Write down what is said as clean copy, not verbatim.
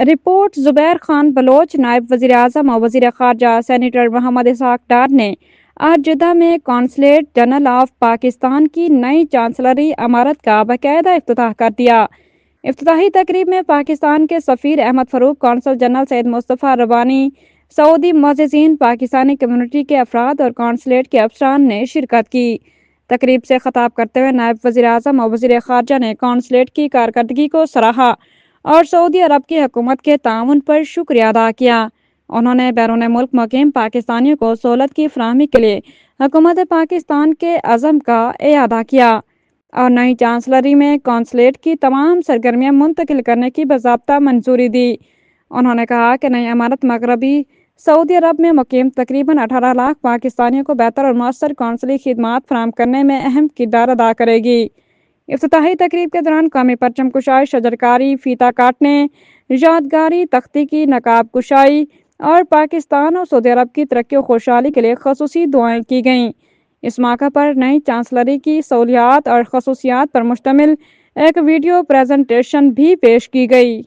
Report زبیر خان بلوچ نائب وزیر اعظم اور وزیر خارجہ سینیٹر محمد اسحاق ڈار نے آج جدہ میں قونصلیٹ جنرل آف پاکستان کی نئی چانسلری عمارت کا باقاعدہ افتتاح کر دیا۔ افتتاحی تقریب میں پاکستان کے سفیر احمد فاروق، قونصل جنرل سید مصطفیٰ ربانی، سعودی معززین، پاکستانی کمیونٹی کے افراد اور قونصلیٹ کے افسران نے شرکت کی۔ تقریب سے خطاب کرتے ہوئے نائب وزیر اعظم اور وزیر خارجہ نے قونصلیٹ کی کارکردگی کو سراہا اور سعودی عرب کی حکومت کے تعاون پر شکریہ ادا کیا۔ انہوں نے بیرون ملک مقیم پاکستانیوں کو سہولت کی فراہمی کے لیے حکومت پاکستان کے عزم کا اعادہ کیا اور نئی چانسلری میں قونصلیٹ کی تمام سرگرمیاں منتقل کرنے کی باضابطہ منظوری دی۔ انہوں نے کہا کہ نئی عمارت مغربی سعودی عرب میں مقیم تقریباً 18 لاکھ پاکستانیوں کو بہتر اور مؤثر قونصلی خدمات فراہم کرنے میں اہم کردار ادا کرے گی۔ افتتاحی تقریب کے دوران قومی پرچم کشائی، شجرکاری، فیتہ کاٹنے، یادگاری تختی کی نقاب کشائی اور پاکستان اور سعودی عرب کی ترقی و خوشحالی کے لیے خصوصی دعائیں کی گئیں۔ اس موقع پر نئی چانسلری کی سہولیات اور خصوصیات پر مشتمل ایک ویڈیو پریزنٹیشن بھی پیش کی گئی۔